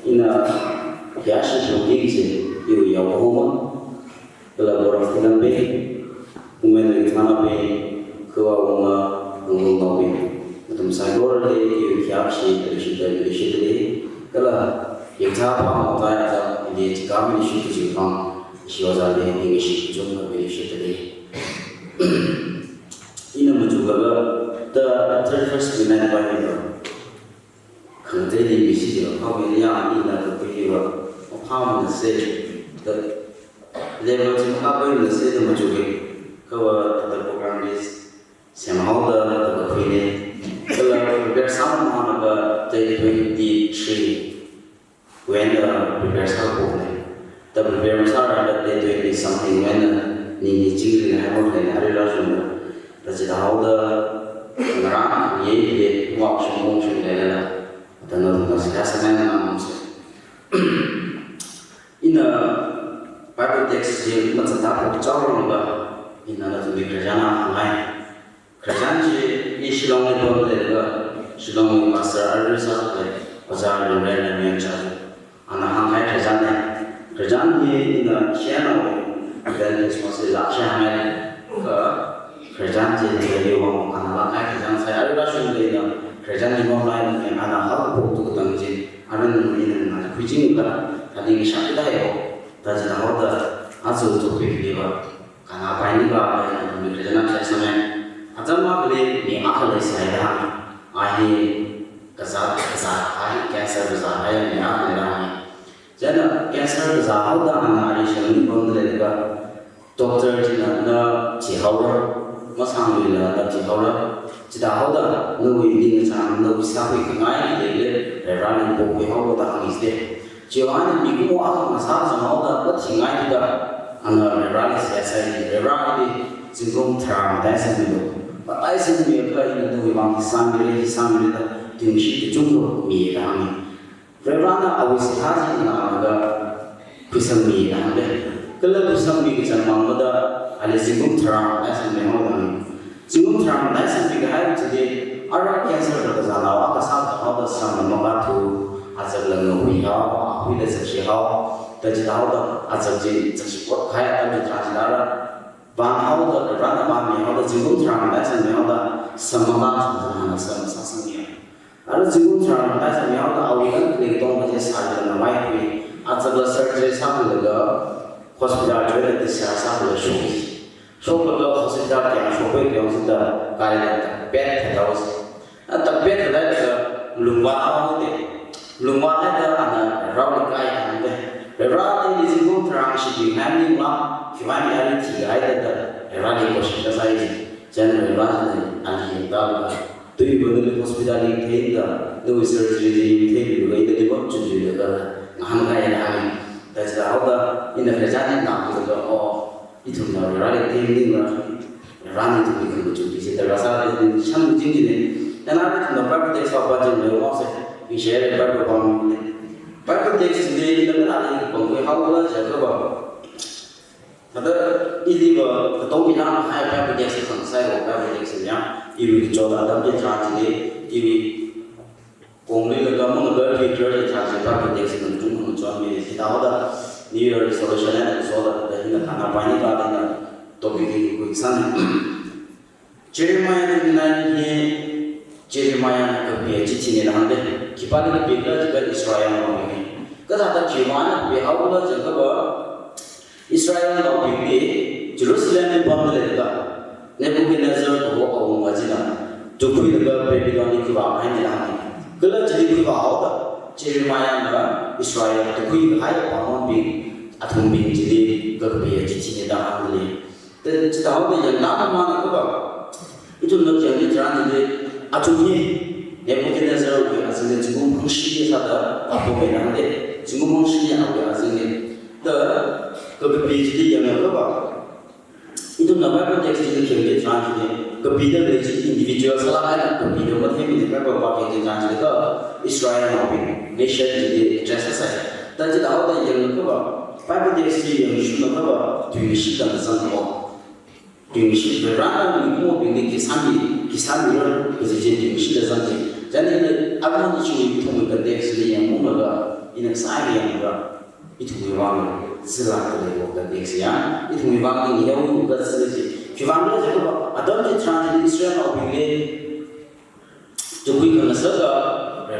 ina ya shi shoki ce yu ya homa la bora filan be umen thana be kwa uma ngong be matum sagor le yu ya shi de shi de kala yatha pa ta ya ta ni tikam ni shi ji pang shi wa za le ni shi jong be shi de ina mu juga the 31st minute by the 可能这里比起来，后面的压力呢都不一样。我怕我们是的，那个就怕我们是那么久的，可我他的 program is 想好的那个推荐，这个 prepare 上嘛那个在23 when prepare 上过来，但 prepare 上那个在something when 你经历还没来，还是老兄的，但是好的，那让也往上往上来了。 dan orang saya sebenarnya namanya ina Bible text yang macam tak jauh juga ina ada tu kerjaan apa kerjaan je Shillong ni boleh juga Shillong pasar ada satu pasar ada yang cari anak hangai kerjaan ni ina siapa dan masih laksa hangai ke kerjaan je dia yang anak hangai kerjaan saya ada sudah ina kerjaan di online yang anak hal itu tangji, anak ini nak kucing kan, tadi ni siapa dah yo, tadi dah ada, azu tu pergi dia, karena apa ini kan, yang kerjaan saya sama, ajar mak le, ni akal saya dah, ahi kesal, ahi cancer kesal, ahi ni akal dah, jadi cancer kesal ada anak ini sering benda juga, doktor jadi nak cihau, masang ni lah nak cihau chỉ đạo đó người đi sang người xã hội cái ngay để ra nên bộ cái họ đã làm gì chiều anh đi cũng mua mà sao mà họ đã bất thì ngay thì đó anh là ra thì sẽ ra đi chỉ dùng thằng đại sinh được và đại sinh được cái người bằng sang người đó tiếng sĩ Trung Quốc mỹ làm ra là ở sự thay gì là cái pisang mỹ làm đấy cái lớp pisang mỹ cái sản phẩm đó anh chỉ dùng thằng đại sinh họ làm Jumlah terang dan sampai hari jadi orang yang sudah berjalan awak kesal terhadap sama membantu ajar lengan wihau, wihau sesuatu, dan jauh dah ajar jadi sesuatu kaya dan berjalan banhau dah kerana banhau dah jumlah terang dan sampai dah semangat dengan sama sasanya. Ada jumlah terang dan sampai dah awikan kelihatan macam sahaja namai kui ajar surgery sama lega hospital juga di sana boleh so kalau hospital yang sampai yang sudah kaya bed terus, tapi bed ada lumba awal ada anak rawat kaya ada, rawat ini sih terang sih handling lah, cuma yang tiga ada rawat di hospital saja, jangan rawat anjing tahu tu ibu dari hospital ini tidak, tu surgery ini tidak, itu di bawah cuci juga, ngan kaya dah, dan sudah ini kerjaan nak juga itu nak rally tinggi lah, rally tinggi kan betul. Jadi terasa itu sangat tinggi ni. Dan ada tu nak Bible text apa je ni, orang se share Bible pun ni. Bible text ni kita ada pengkau hawa jaga bawa. Ada ini bawa tahu kita hai Bible text kan saya Bible text ni ya. Ibu jodoh ada dia cari ni, ibu pengkau lega mengajar dia cari Bible text kan cuma macam ni. Kita ada New Year resolution and so that the Hina Pani got in the topic in quick sun. Jeremiah could be a teaching in 100, keeping the bigger to Israel. Because at the Jeremiah, we have a Jacob Israel of Big Jerusalem and Bamileka, Nebuchadnezzar to walk on Wazina, to put the girl baby on the Kiva and the army. Good to the Kiva. Jeremiah Israel tu kui hai pamon bin athum bin jadi kerja cici dah ambil. Dan tahu tu yang nak mana kau itu nak jadi jalan ini athum ni. Nebuchadnezzar tu asal jenguk mungsi sada apa benar deh. Jenguk mungsi apa asal ni. Dan kerja jadi yang apa? Itu nama pun jadi kerja jalan ini. Kerja dari individual salah ada kerja macam ni kita pakai jalan ini ke Israel apa? Nation jadi jasa saya. Dan kita tahu dah yang apa? Bible text yang isu apa? Tujuh dan sangkau. Tujuh berapa minggu ini kisah ni kerja tujuh dan sangkau. Jadi apa isu itu mungkin text yang mula in sai yang ga itu wang sila ke le ga de sia itu wang ni eu ga sila ji ki wang le je ko adam ji tran ni Israel au bi to kui kan sa ga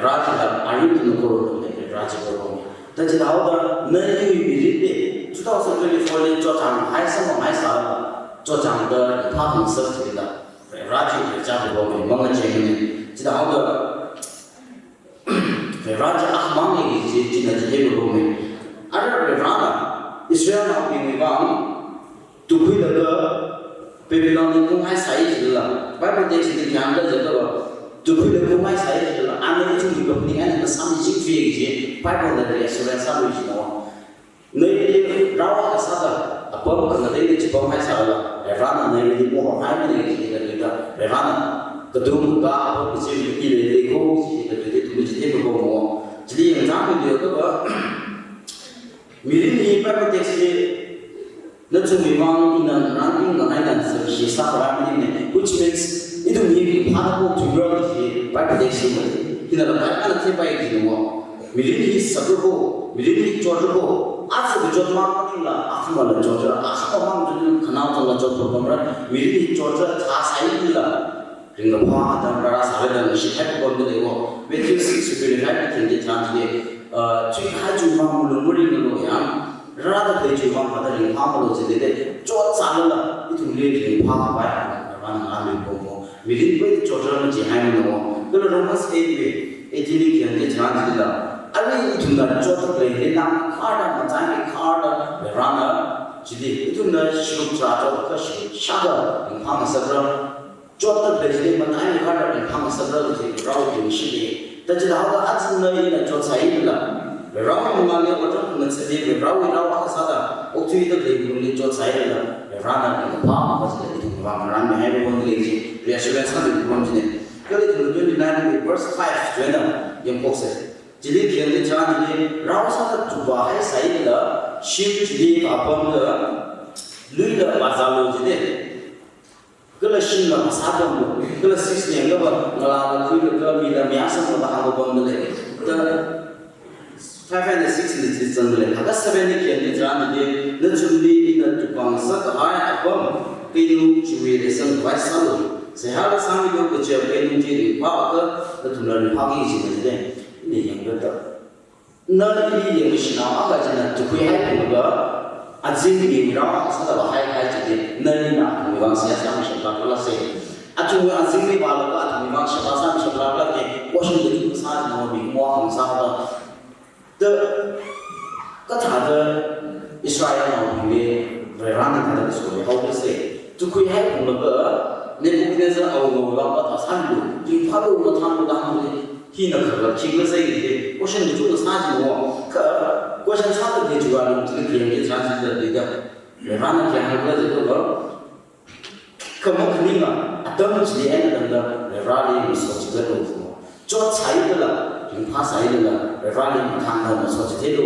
raj da ayu tu ko ro ne raj ko ro ta ji da da ne yu bi ri de 2024年做长还什么还啥做长的他很设计的raj ji ja ko ro mo ga je ne ji da da Raja Ahmad ini jadi jadi berbumi. Ada berapa? Israel nak pilih bang, tujuh lega, Babylon itu mai saya jelah. Bible teks itu yang ada jadi apa? Tujuh lega mai saya jelah. Anda itu juga pentingan yang bersama jiwa je. Bible dari Israel sama jelah. Nih rawa kesada. Apa bukan ada ini cuma mai saya. Rana nih ini mau hai ini kita. Rana kedua apa mesti pilih ego kita jadi berbau. Jadi yang zaman dia tu apa? Mirin ni pada teks ni, nanti memang ina ranting dengan ina sisa orang ini, which means itu mirin pada pun juga di pada teks ni. Kita lepas kan terbaik di rumah. Mirin ni sabru, mirin ni jorjo, asal jorjo mana ni lah, aku malah jorjo, aku orang tu kenal tu lah jorjo pemerintah. Mirin ni jorjo thasai ni lah. Ringga pah dan rasa ada dan syihat pun tu dewa. Matthew 6:25 itu translate. Cuma haju mang mulu mulu mulu yang rada kerja mang pada ring pah mulu jadi deh. Jauh salah itu lihat ring pah apa ya? Orang ambil bomo. Mirin pun jauh macam jihai mulu. Kalau Romans 8 ini kian dia translate lah. Ada itu nak jauh terlebih nak kada macam kada berana. Jadi itu nak syurga jauh ke syurga ring pah masuk Jota presiden mengenai kadar yang kami sedang rawat di sini. Tapi dah ada asal ni nak jota ini lah. Rawat mengenai orang dengan sedih rawat asal. Waktu itu dia boleh jota ini lah. Rawat yang apa macam itu orang ramai hari pun lagi. Reassurance kami pun macam. Kalau itu 29 verse 5 jadi yang fokus. Jadi dia jangan jadi rawat asal cuba hai saya lah. Shift jadi apa pun lah. Lui lah pasal jadi. Kalau Shinla masada mu, kalau 6 ni enggak ngelala kui kalau bila biasa mu bahang bom dulu. Dan 5 and 6 ni cerita dulu. Ada 7 ni kian ni jangan dia nanti ina tukang sakaya apa kinu curi desa buat selalu. Sehari sambil tu kerja kinu jadi apa ke tulen pagi jadi ni yang betul. Nanti yang Shinla apa jenak tukui hai juga. Azim ini ramah asal bahaya kaya jadi nari nak memang siapa siapa kalau saya, acung azim ini balu kan memang siapa siapa ke, washing jadi besar nama bimuah besar tu, kata ada Israel nama ini berani kata sesuatu, how to say, tu kui hai pun lega, ni mungkin saya awal awal tak sandu, jadi pada umur tahun dah mungkin hina kerja, kira saya ini, washing jadi besar semua, ke Question satu dia juga ada mungkin yang kita translate tidak. Mereka yang ada itu kemungkinan ada mungkin yang ada mereka masuk juga itu. Jauh saya itu lah, jumpa saya itu lah. Mereka tangga masuk juga itu.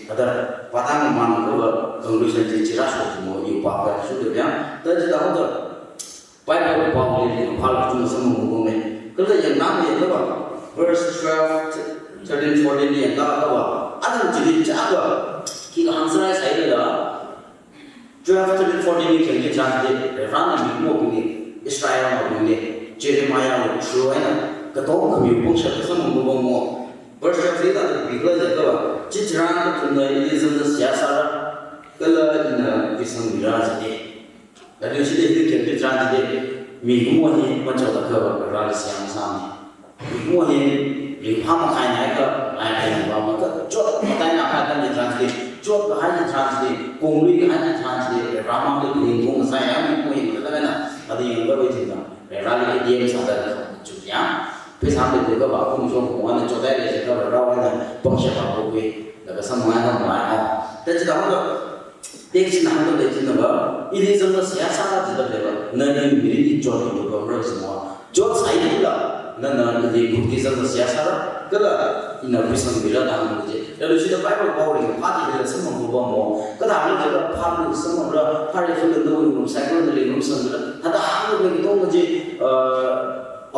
Ada padang mana kalau conclusion jadi jelas semua ibu bapa sudah yang. Tapi tidak ada. Bible bapa ini kalau cuma semua ngomongnya. Kalau yang namanya apa? Verse 12. 13-14 ni yang tak apa. Ada jadi jaga. Kita answer saya dah. 12-13-14 ni kita cakap. Rana minggu ni Israel ni Jeremiah ni Shua ni. Ketua kami pun siapa semua ngomong. Verse 3 ada bila jaga. Cicerang tu ni Islam siasa. Kalau ina kisah miraj ni. Dari sini kita cakap jadi minggu ni macam tak kau rasa siang sama. Minggu ni Lipam kaya ke, ayah bawa ke, jod, matanya akan ditranslate, jod hanya translate, kongli hanya translate, ramah tu lingkung saya ni pun kita kan, ada yang berbeza juga. Rally dia misalnya juga, pesawat itu juga baru muncul kemana, jod ada juga berawal bangsa baru ke, lalu semua orang main. Tapi kalau teks nama tu teks nama, ini semua siasat tidak lepas, nanti beri jod itu beberapa semua, jod saya pula. Nana jadi buktisan siasat, kalau ina bisa bila dah mungkin. Lalu sudah Bible bawang, parti dia semua berubah mau. Kalau ada juga parti semua berubah, parti itu dengan saya kalau dari rumah semula. Ada hal yang kita mungkin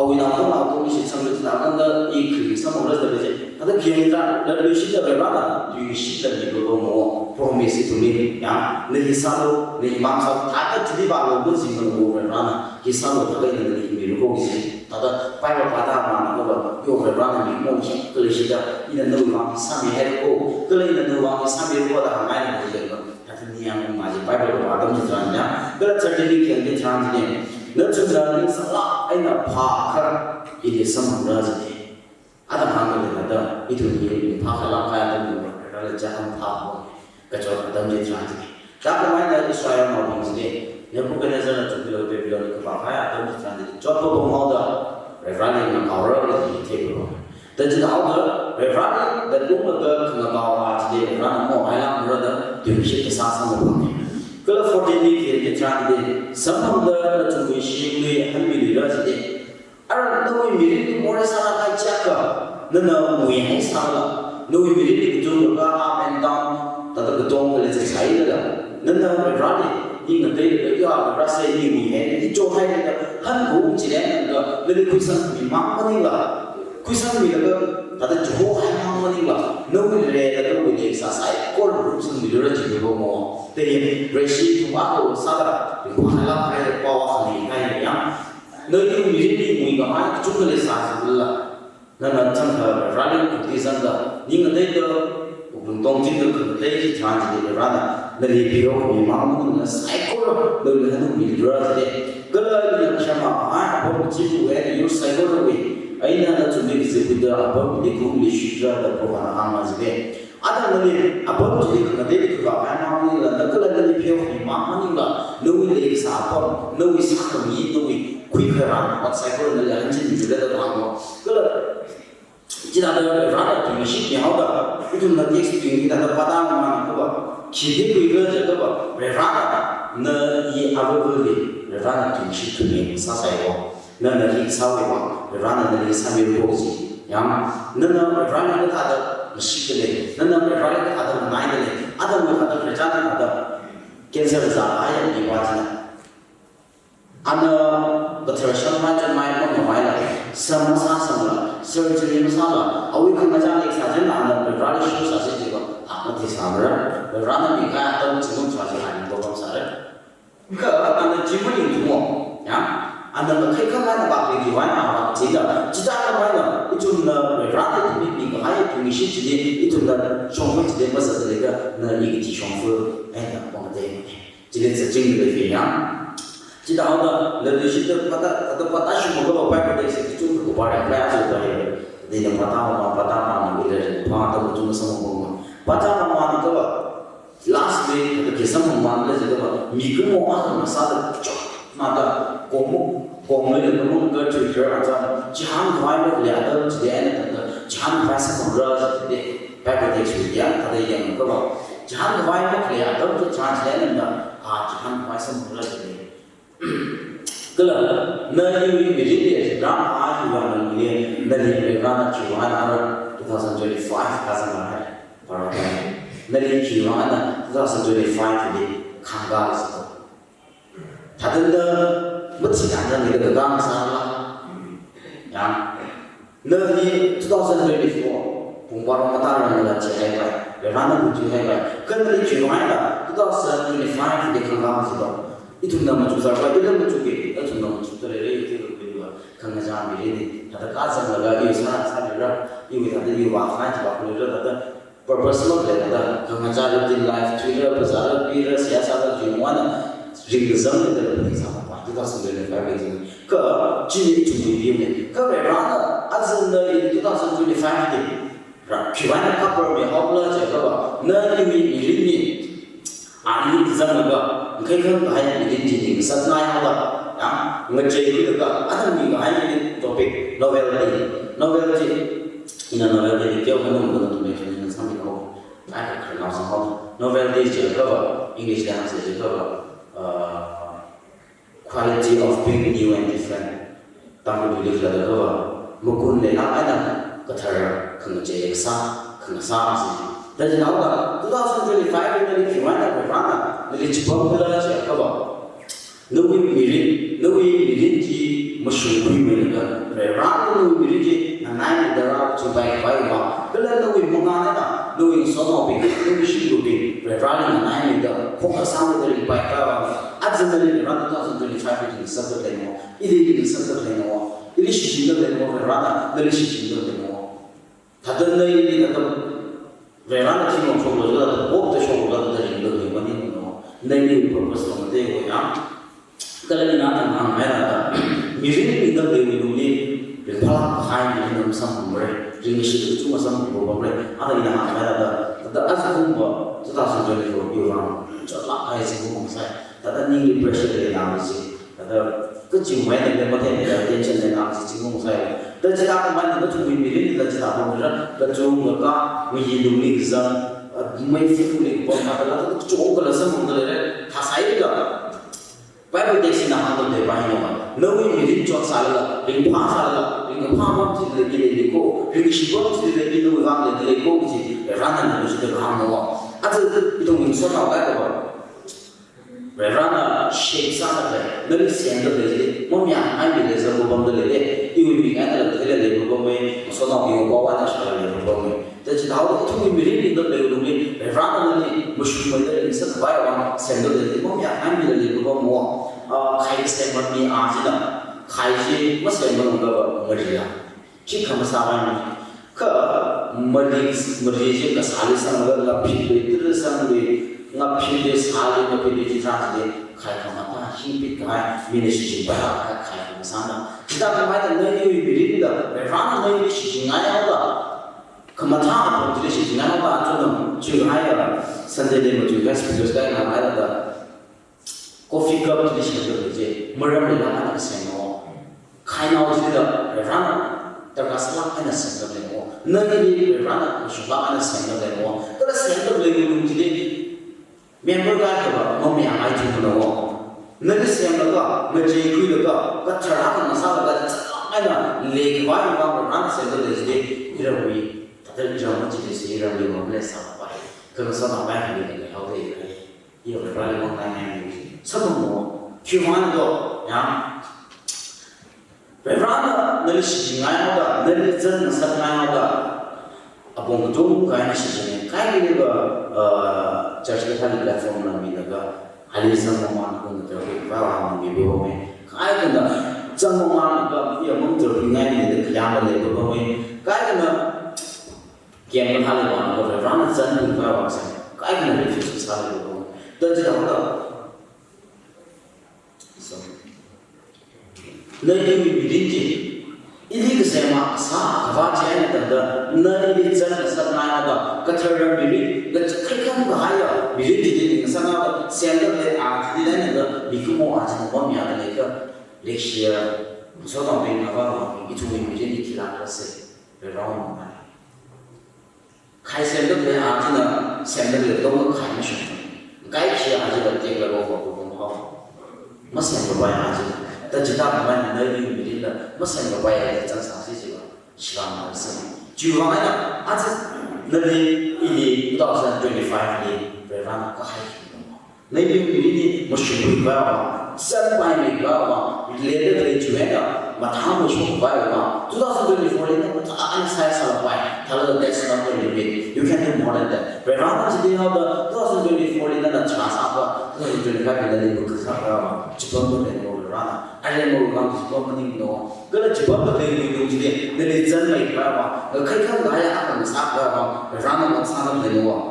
Awi na ko na ko ni sam le ta kan da I khri sam ora da je ta da kien ra da le shi da ba na yu shi da ni ko mo promise to me ya ne hi sa lo ne ma sa ta da ti ba lo bu jing ko ra na ki sa lo ta ga ni ni ko ki ta da pa ba da ma na ko yo ra na ni mo shi ko le shi da ni da no ma sa mi he ko ko le ni no ma sa mi ko da ma ni ko je ko ta ni yang ma ji pa ba da mu jan ya ko la certainly kien de chan ni ne chu ra ni sa la ai na pha kha I sama ra ji ada hang le da itu ni pha kha la kha ya da ra la ja ham pha ho ka cho da mi tra ji da ko mai da Israel ma bong ji ne ko ne za na chu lo be lo ko pha kha ya da mi tra ji cho ko bong ho da ra ra ni na ka ra le ji te ko da ji da da ra ra da lu ma da ka na wa ji ra na mo ai la ra da tu shi ke sa sa mo ko ko la 14 ni ke tra ji sam ham da chu mi shi ni han mi ra ji Ara noi mirin more sana kai chaka nana mui hai sala noi mirin ku jung ka up and down ta ta dong le se sai la nana rani ni na te ya ra se ni mui hai ni cho hai da han ku chi le na le ku san mi ma ma ni la ku san mi la ta ta jo hai ma ma ni la noi le da ko ni sa sai ko ru san mi ra ji ko mo te re shi tu ma ko sa da ku ha la kai pa wa ni kai ya nơi yêu mỹ đi mùi cả hai chúng ta lấy sản xuất là nên là trong thời ra đến cuộc thi dân đó nhưng mà đây đó cũng tôn chính được cái đấy thì chán thì ra là nên đi biểu mình mong muốn là sai cố rồi đôi lúc nó bị rơi thì cái lời như là mà ai cũng chỉ phụ ấy yêu sai cố rồi ấy là chúng ta sẽ bị đó ở bên đi cũng bị suy ra được của anh hàng mà gì ada nanti apa pun jadi kena dia juga memang ni lah. Kalau nanti pihak ni mana ni lah, nui lagi siapa, nui siapa ni, nui kui kerana, apa saya kalau nanti anjing juga ada orang. Kalau jika ada orang tu mesti ni awak itu nanti experience kita ada pada mana tu bah, kiri kui kerja tu bah, orang nanti apa boleh, orang tu mesti tu ni sasai bah, nanti sahaja bah, orang nanti sambil bosi, yang nanti orang nanti ada Mesti nana mereka ada main ni, ada mereka ada kerja ada cancer zahaya di wajah. Ana beteruskan macam main lah, sama surgery masalah. Awi kan macam ni sahaja ana berada show sahaja juga. Ana di sana, berada di kaya atau cuma sahaja hanya dua sahaja. Ke ana jimat itu mo, ya. Anda nak kaya mana bapa yang jual apa cita, cita apa mana? Itu na berada di bini kaya tu misi jadi itu na songfu jadi masa terlega na ini di songfu, na orang deh. Jadi sejeng lebih yang, cita awak lebih cita pada semua kalau apa pada itu kepada kaya sudah ya. Dia pertama mana bila pada ujung semua pada mana kalau last day kisah mana jadi minggu mana masa mata komu le komu ke Twitter aja jangan kau le ada jadi ada jangan rasa mengeras jadi pakai text dia ada yang kau jangan kau le ada tu jangan jadi ada jangan rasa mengeras jadi kalau nanti ini drama juga ini nanti drama juga ada 2025 kasih mana para nanti juga ada 2025 ini kanggal itu 다들 멋지지 않는 게 그강 살아. 야, 너희 2024 공부하러 갔다는 거 제가 왜라는 문제 해가. 근데 중요하다. 2025 때 건강하지도 이 정도면 주사가 이런 쪽에 이 정도면 주사를 이렇게 그리고 건강한 미래니 다들 가정을 이 사람들을 이거 다들 이 와파지 바꾸려 다들 purpose level 건강한 life Twitter 바자를 비를 시야사를 중요한 ringzam itu lebih sama. Kita sudah lepas itu. Ke jadi tujuh ni. Ke berapa? Asal dari 2025 ni. Kiwan couple ni hopla jaga. Nanti ini ahli zaman juga. Mungkin bahaya ini jadi kesalahan apa? Ya, ngecek itu juga. Ada ni bahaya ini topik novelty. Ini novelty dia kan mungkin tu macam ni sambil kau. Ada kerana sama novelty jaga. English dia masih jaga. Quality of being new and different. Tamu dulu kita dah mukun lena ada ketar kerja kengsa sih. Dan jenama 2025 ini gimana berapa? Jadi coba belajar apa? Nawi mirin ji mushroom cream ga ran no miriji na nai dara chu bai bai ba kala no wi monga na no wi so no bi no shi go bi ran na nai da ko ka sam da ri bai ka ba azan ran 2025 in sabta da no ili ki sabta da no ili shi da no ran da shi shi da no tadan na ili da ran ti mo so lo da ko da so lo da ri lo ma ni no nai ni purpose no de go ya kala ni na ta ma mai da Mirin kita beli dulu berapa hari ini dalam sampai mereka ringgit itu cuma sampai berapa mereka ada yang nak ada asal pun kita sudah lihat orang celah ayat semua saya ada nih pressure dari yang sih ada kecuma yang macam ada tension dari yang sih semua saya dan jika kemarin itu cuma mirin kita jika pun ada cuma mereka menghidupkan kita menghidupkan pun ada cuma kalau semua ada thasai juga Bible text na hando de bahi no no we rin chot sala ring pha sala ring pha ma chi le le ko ring shi ko chi le no wa le ko chi ran na chi de ha no a zu itu min so na ba ko ba ran shape sa le no sian de le mo mya ai le zo ko bom de le i wi ga na le le ko me so na ki ko wa na sha le ko me ta chi da ho tu mi rin de le lu le ran na le mo shu mo de sa ba wa sian de le mo mya ai le ko mo khai xem một mi à chứ đâu khai gì mất xem một cái mất gì à chỉ không sao anh cái mất gì cái sao sang cái ngập phi cái sang cái ngập phi cái sao cái ngập phi cái sao cái khai không mà ta chỉ biết cái mình sẽ chỉ bảo khai không sao đâu chúng ta không phải là nơi như bị đi đâu phải phán là nơi như chỉ ngay đâu không mà ta cũng chỉ ngay đâu cho nên chưa hay là Sunday day mà chúng ta sẽ được cái nào hay là coffee cup thì sẽ được gì mà làm để làm ăn sẽ nó khai nào thì được để ra nó tất cả sẽ làm ăn sẽ được đấy nó nơi đi để ra nó chúng ta ăn sẽ được đấy nó tất cả sẽ được lấy luôn thì đi member cái đó nó mình ai chịu nó nơi cái sẽ được đó mình chỉ khui được đó cái chả là nó sao là cái là lấy cái vài cái mà ăn sẽ được đấy gì thì là vì tất cả chúng ta chỉ sẽ làm điều mà lấy sao vậy cái nó sao mà phải làm điều này hậu thì nhiều cái phải làm cái này 서로 교환도 야 베라나 늘 시중하여다 늘 전 사랑하다 아봉 좀 가는 시중에 가이리가 저렇게 하는 플랫폼을 미다가 알리선만 그런 것들 봐와 미보면 가이가 정말 그 영웅들 인간이 그 양을 내고 보면 가이가 게임을 하는 거 베라나 전을 봐와 가이가 리퓨즈 사는 거 nơi đi bị dính gì, ít cái gì mà sao các bạn trẻ này tận nơi đi chân là sắp nay đó, cái thời gian bị dính, cái khách không có ai à, bị dính thì sao nào, xem được cái thì đấy là bị cứ mua à, chỉ có nhà này cái lịch sử, số đồng tiền là bao nhiêu, cái chú mình bị dính thì làm cái gì, rồi rong mà, khai xem được cái thì là xem được cái đâu có khai mà chuyện, cái gì thì là tiền là bao nhiêu cũng không, mất xem được bao nhiêu但其他部分呢，有比例的，没生个歪的，正常是这个，希望还是。就方面呢，啊这那里一年2025年，北方个海区的嘛，那里比例没学会歪嘛，300米歪嘛，连着的就那个，嘛他们学歪嘛，2024年我他按才上歪，他那个 next number limit, you can do more than that。北方那是这样的，2024年那查啥个，2025年那里不可啥个嘛，基本都那个。anh em ngồi chỉ có một mình nó cái là chỉ có một mình dùng gì để để dân mình phải không khách khác gái ăn bằng sáp phải không phải ra nó bằng sáp làm gì đúng không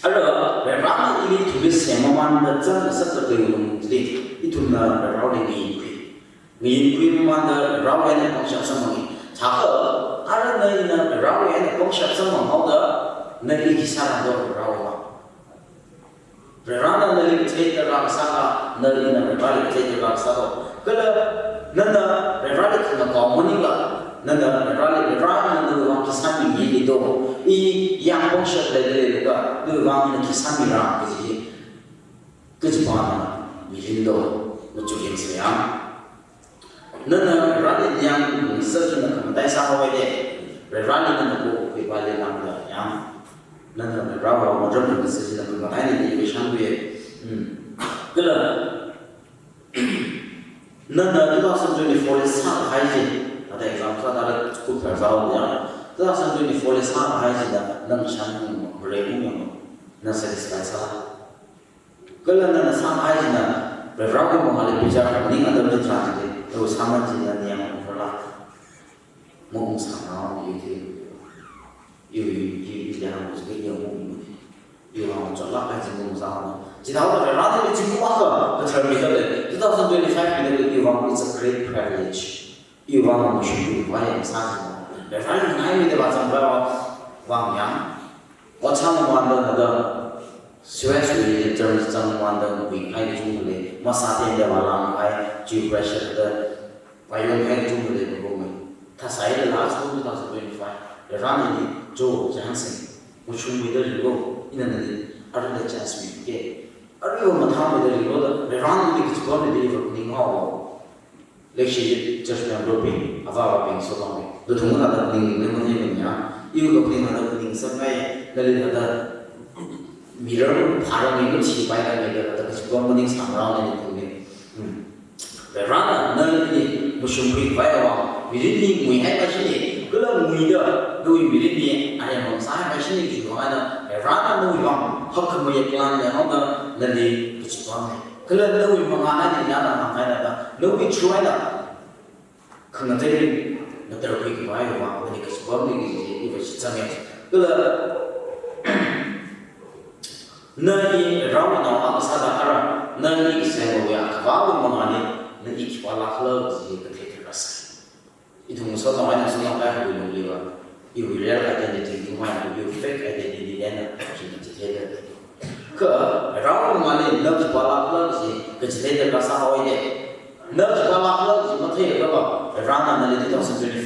ở đó phải ra nó đi thu biết xem mà man là dân là rất là tiền dùng gì đi thu là phải ra để nghỉ quy mà man là ra cái này công sản xong rồi chả ở ở đây là phải ra cái này công sản xong rồi họ đó nên đi sao làm được phải ra Rana nari kecil terang saka nari nari rali kecil terang saka. Kalau nanda rali kena common ni lah, nanda rali nanda orang kisah ni itu, i yang bangsa dari mereka, tu orang ni kisah ni orang kerja, kerja mana, mijindo, macam yang saya. Nanda rali yang sesuatu nak kemana sah awak dia, rali nanda ko kepala nanda yang nên là rau vào một trong những cái sự là mình có thấy là gì về sáng về cái là nana 2024 sa haiji ada exam sa da ku phazao ya 2024 sa haiji da nam chan remu yo na satisfy sa kala na sa haiji na revra ko mo hale pija ni ada ni translate to samaji na niam phla mo sa na yu ya mo se yo mo yu ha cho la ka ji mo sa na chỉ đạo là nói tới chính phủ Bắc ở thời điểm đó thì 2025 thì được yêu vọng is a great privilege yêu vọng là một sự vinh quang làm sao để phải nói như thế bạn rằng là vàng nhắm có trăm万的那个学习就是trăm万的危害的中国的马沙天的话让还就pressure的外用害中国的不公平他谁的拿出2025để让你做这样子我chuẩn备的时候你能而且 chance 没给而我们他们的理论的，让你这个机构的地方挺好，历史就是两个病，阿发病说到的，都通过他的病，那么那个样，有个病他的病是咩？那里他的米人爬上那个奇怪的那个，这个机构不能上上那个东西，让呢，那里不是会快的话，米人你没害怕是的，个了没的，都米人你，哎呀，我们啥害怕是的情况呢？让呢，没用。hak kemaya plan yang ada nanti keciptaan. Kalau nawi mengenai yang ada makanya ada nawi cuai ada. Kena jadi nanti pergi ke mana orang nanti keciptaan ni itu macamnya. Kalau nanti rawan awak sadar arah nanti saya boleh kawan mengenai nanti kepala kalau jadi keterasa. Itu musuh orang yang sudah kaya boleh lihat. You real identity di mana, you fake identity di mana, kita cerita. Ke, orang mana nak kepala lagi, kita cerita rasa awal ni. Nak kepala lagi, macam apa? Orang mana ni 2025,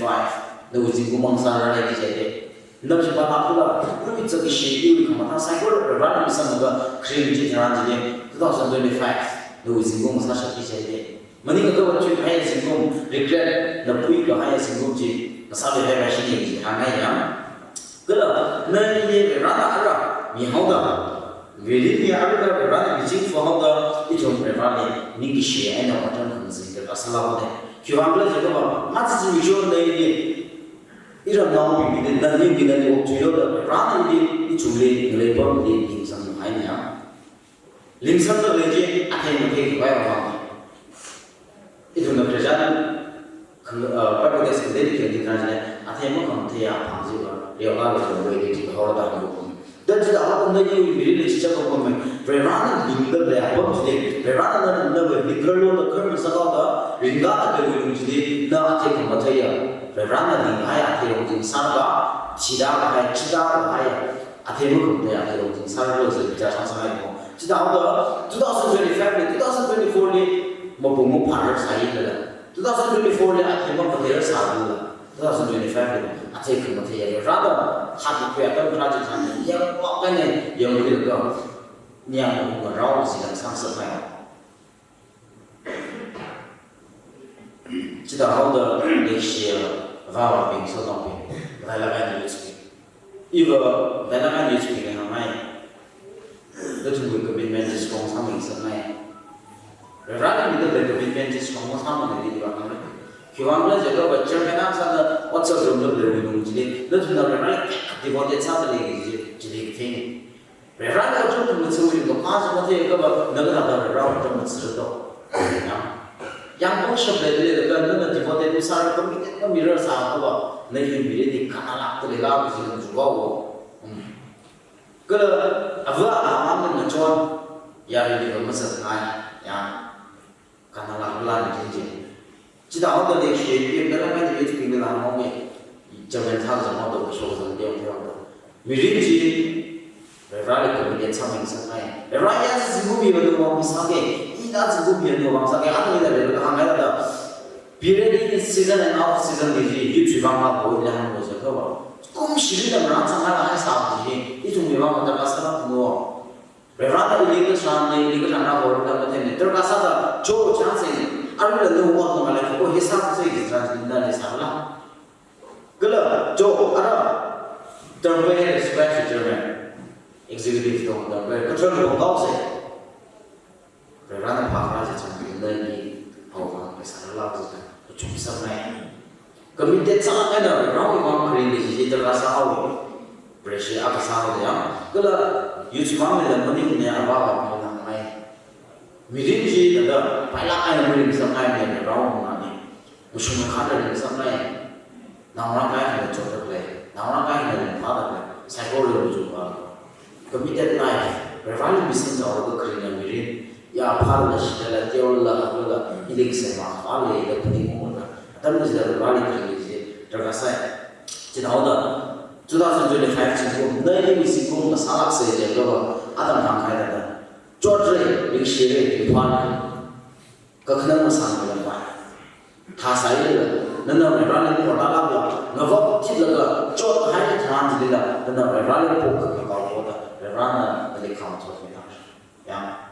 nak uji kumang sana lagi cerita. Nak kepala lagi, kami jadi schedule kemana? Saya kira orang bisa nak create cerita jadi 2025, nak uji kumang sana lagi cerita. Mending kalau cuci kaya singgung, regret, nak puih kaya singgung je. Sabe hai bashi ni hangai ya kalau nanti berada ada mihauda beli ni ada berada di sini fahauda itu berada ni kisah yang macam mungkin terasa deh kira kira juga apa macam visual ni iram nama bimbing dan ni kita ni objek berada di jumlah lebar di lingsan hai ya lingsan tu lagi akhir mungkin kaya apa itu nak kerja pada kes sendiri kita tanya, akhirnya kamu tiap hari juga, dia orang berjual di orang dah hukum. Dan jika awak menjadi biri di sisi hukum, berana tinggal di apa mesti, berana nak dikerlo nak kerja sekolah, ringga ada belum jadi, nak akhir kamu tiap, berana tinggal akhir mungkin sarga, tidak akhirnya kamu tiap akhir mungkin sarga itu jangan sampai kamu. Jika awak 2025 ni mau bungu panas saya lah. 2024 ni akhirnya berjaya satu lah. 2025 ni akhirnya berjaya. Rada hati kuat berjaya sana. Yang makanya yang boleh kau ni yang mengarau sedang sampai. Jika awak Malaysia bawa ping sotong ping, dalam ni juga. Ibu dalam ni juga yang ramai. Betul komitmen strong sama istilahnya. Rada kita berkomitmen strong sama ni di bawah. Kiwanglah jaga baca kena sana WhatsApp belum belum jadi. Betul nak rada devoted sama lagi jadi thing. Rada tu tu mesti itu pas mesti itu nak ada rada tu mesti itu. Yang pun sebenarnya dengan devoted besar komitmen kami rasa apa. Nanti bila di kanal tu lelah mesti juga wo. Kalau awak awak menjual ya ini mesti sengaja ya. Karena lakukan janji. Jika awak dah siap, dalam hal itu kita lakukan ni, jangan sama tu bersoal dia orang. Mirinji, berada kemudian sama yang Raya sesungguh biar tu orang misal ida sesungguh biar tu orang misal apa kita berada hangai ada. Bila ini season and off season ni, YouTube bangga boleh yang boleh kau. Kum sih kita merasa hangai sahab ni, itu memang ada masalah tu. Berada di legal sana boleh dapat ni. Terkasa dah jauh chance ni. Ada lu buat mengalir, oh hisap saya kita tidak disalah. Kalau jauh ada terbaik respect Jerman, executive tu terbaik. Kecuali orang kau saya. Berada pakar saja sampai lagi awak besar. committed sa cái đó rồi con khởi cái gì đó là sao pressure áp sao đấy à cái là youth mà mình làm mình này à vào vào làm này mình gì đó phải là ai mình làm ai này rồi mà này một số người khác là làm này nào là cái là cho được đấy nào là cái là phá được đấy sai cô rồi chúng ta committed này phải phải là business ở cái khởi là mình ya phá là sẽ là tiêu là ilik sẽ mà phá là cái gì cũng là tâm là sẽ là cái gì đó là sai chỉ nào đó 2025 지금 너희들이 지금 살았어야 되고 아담 강가에다 조지 릭시를 비판을 그 그냥 사는 거야 다 사이를 너는 라는 거 나가고 너가 tidla가 조 하이 트란지들라 너는 라는 거 가고다 라는 그 카운터입니다 야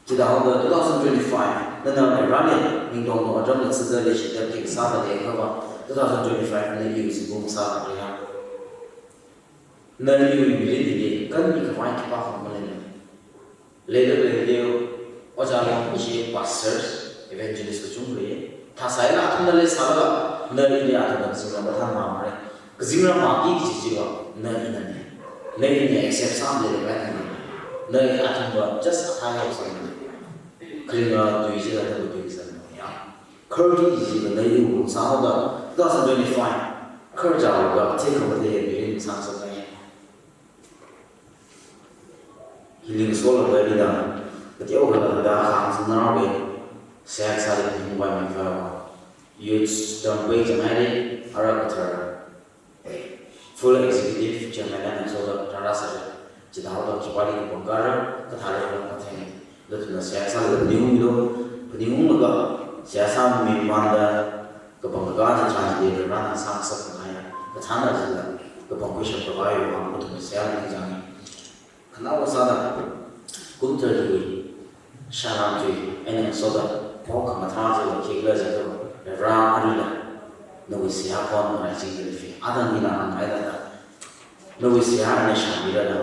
지다하고 2025 너는 라는 민동도 좀 쓰더니 시대에 사다에 그거 2025는 이유지 공사를 nơi yêu người thì cần những cái cái bao phong lên lấy được lời điều ở trong những cái pastors evangelist của chúng tôi thà sai là không nên sai là nơi đi ăn được gì mà tham nào đấy cái gì mà mang cái gì đó nơi đi accept some để cái này nơi ăn được just hai học sinh cái là tùy giờ là tùy giờ nhá curry gì mà nơi yêu cũng sao đó đó là tôi đi find curry giàu đó thì không có thể bị sang sớm này healing soul of the vida but the over the hands in our way sex are the by my father you don't wait a minute arabic full executive chairman and so the tarasa chỉ đạo đó chỉ qua đi một cái cái thằng này nó thành đó là sẽ sang được điều mà có sẽ sang mình mang ra cái bằng cái gì chẳng thì để ra sang sắc này cái thằng này là cái bằng cái sự bảo vệ của một người sẽ là cái gì khana wasada kunterji sharamji enen soda pok mathaji wa kigla jato ra arila no sia kon na jingle fi adan ina an aida no sia ne shamira da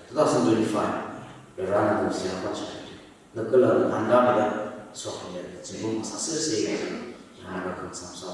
2025 ra no sia kon cha no kala anda bida so ya jingle sa se ya ra kan sam so